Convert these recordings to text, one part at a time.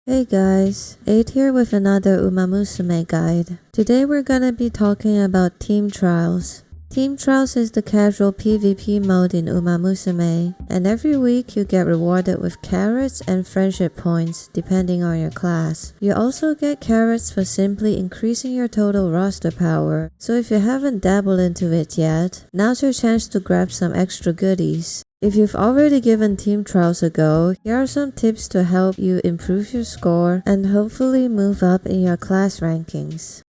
Hey guys, 8 here with another UmaMusume guide. Today we're gonna be talking about Team Trials. Team Trials is the casual PvP mode in UmaMusume, and every week you get rewarded with carrots and friendship points depending on your class. You also get carrots for simply increasing your total roster power, so if you haven't dabbled into it yet, now's your chance to grab some extra goodies. If you've already given Team Trials a go, here are some tips to help you improve your score and hopefully move up in your class rankings.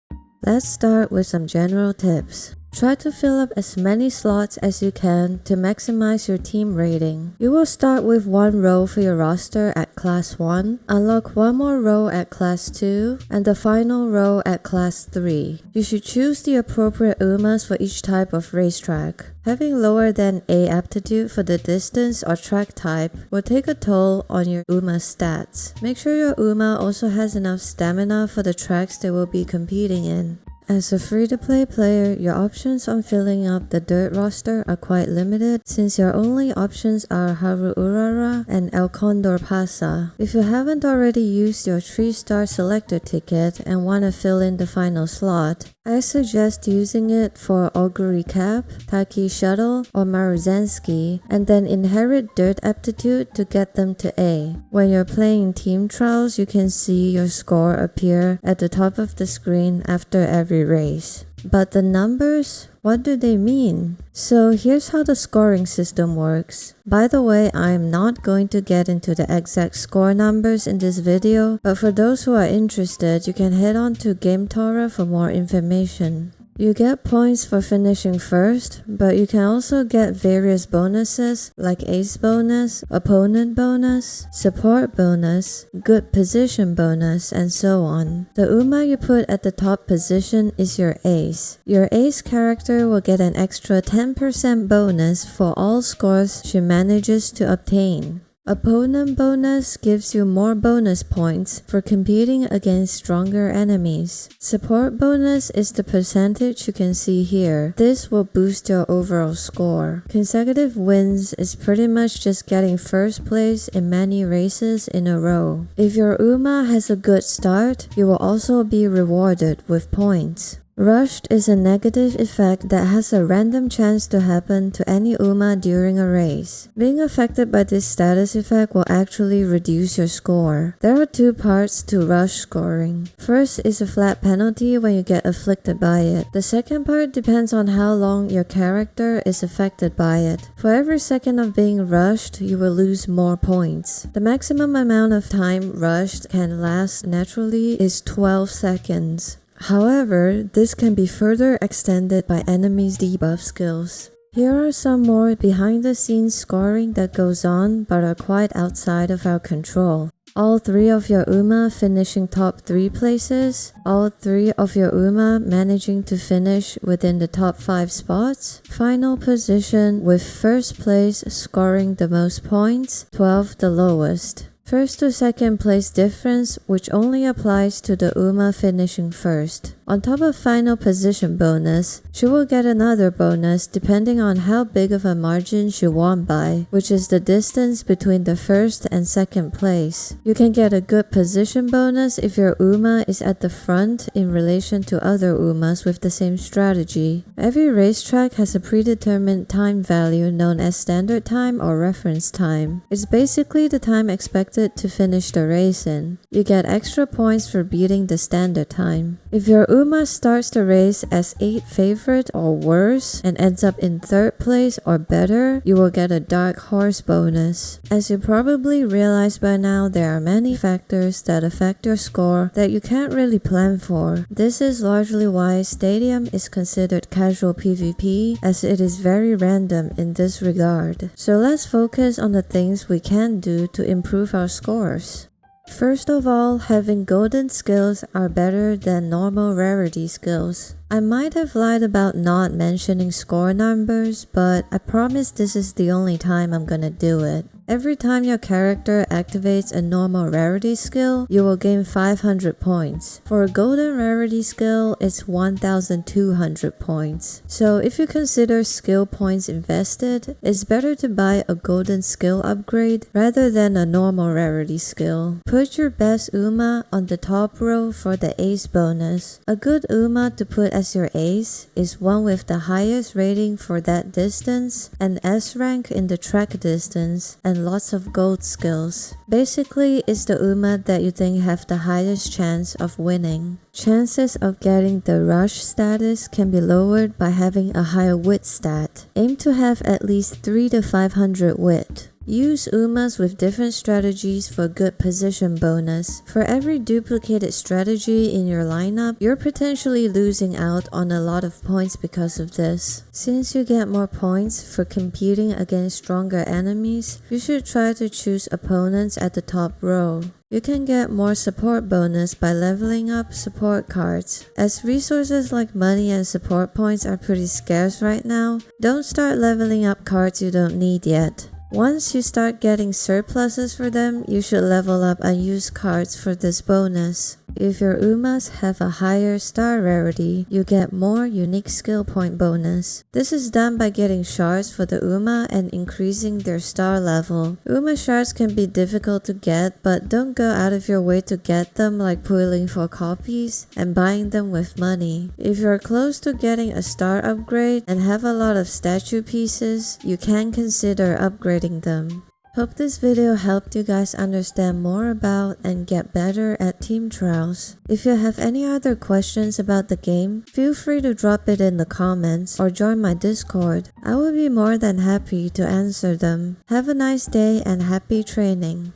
Let's start with some general tips. Try to fill up as many slots as you can to maximize your team rating. You will start with one row for your roster at Class 1, unlock one more row at Class 2, and the final row at Class 3. You should choose the appropriate Umas for each type of racetrack. Having lower than A aptitude for the distance or track type will take a toll on your Uma stats. Make sure your Uma also has enough stamina for the tracks they will be competing in. As a free-to-play player, your options on filling up the dirt roster are quite limited since your only options are Haru Urara and El Condor Pasa. If you haven't already used your 3-star selector ticket and want to fill in the final slot, I suggest using it for Augury Cap, Taki Shuttle, or Maruzensky, and then inherit dirt aptitude to get them to A. When you're playing Team Trials, you can see your score appear at the top of the screen after every race. But the numbers? What do they mean? So here's how the scoring system works. By the way, I'm not going to get into the exact score numbers in this video, but for those who are interested, you can head on to GameTora for more information. You get points for finishing first, but you can also get various bonuses like Ace bonus, Opponent bonus, Support bonus, Good position bonus, and so on. The Uma you put at the top position is your Ace. Your Ace character will get an extra 10% bonus for all scores she manages to obtain. Opponent bonus gives you more bonus points for competing against stronger enemies. Support bonus is the percentage you can see here. This will boost your overall score. Consecutive wins is pretty much just getting first place in many races in a row. If your Uma has a good start, you will also be rewarded with points. Rushed is a negative effect that has a random chance to happen to any Uma during a race. Being affected by this status effect will actually reduce your score. There are two parts to rush scoring. First is a flat penalty when you get afflicted by it. The second part depends on how long your character is affected by it. For every second of being rushed, you will lose more points. The maximum amount of time rushed can last naturally is 12 seconds. However, this can be further extended by enemies' debuff skills. Here are some more behind-the-scenes scoring that goes on but are quite outside of our control. All 3 of your Uma finishing top 3 places, all 3 of your Uma managing to finish within the top 5 spots, final position with first place scoring the most points, 12 the lowest. First to second place difference, which only applies to the Uma finishing first. On top of final position bonus, she will get another bonus depending on how big of a margin she won by, which is the distance between the first and second place. You can get a good position bonus if your Uma is at the front in relation to other Umas with the same strategy. Every racetrack has a predetermined time value known as standard time or reference time. It's basically the time expected to finish the race in. You get extra points for beating the standard time. If your Uma starts the race as 8th favorite or worse and ends up in 3rd place or better, you will get a Dark Horse bonus. As you probably realize by now, there are many factors that affect your score that you can't really plan for. This is largely why Stadium is considered casual PvP, as it is very random in this regard. So let's focus on the things we can do to improve our scores. First of all, having golden skills are better than normal rarity skills. I might have lied about not mentioning score numbers, but I promise this is the only time I'm gonna do it. Every time your character activates a normal rarity skill, you will gain 500 points. For a golden rarity skill, it's 1200 points. So if you consider skill points invested, it's better to buy a golden skill upgrade rather than a normal rarity skill. Put your best Uma on the top row for the ace bonus. A good Uma to put as your ace is one with the highest rating for that distance, an S rank in the track distance, and lots of gold skills. Basically, it's the Uma that you think have the highest chance of winning. Chances of getting the rush status can be lowered by having a higher wit stat. Aim to have at least 3 to 500 wit. Use Umas with different strategies for good position bonus. For every duplicated strategy in your lineup, you're potentially losing out on a lot of points because of this. Since you get more points for competing against stronger enemies, you should try to choose opponents at the top row. You can get more support bonus by leveling up support cards. As resources like money and support points are pretty scarce right now, don't start leveling up cards you don't need yet. Once you start getting surpluses for them, you should level up unused cards for this bonus. If your Umas have a higher star rarity, you get more unique skill point bonus. This is done by getting shards for the Uma and increasing their star level. Uma shards can be difficult to get, but don't go out of your way to get them, like pulling for copies and buying them with money. If you're close to getting a star upgrade and have a lot of statue pieces, you can consider upgrading them. Hope this video helped you guys understand more about and get better at team trials. If you have any other questions about the game, feel free to drop it in the comments or join my Discord. I will be more than happy to answer them. Have a nice day and happy training.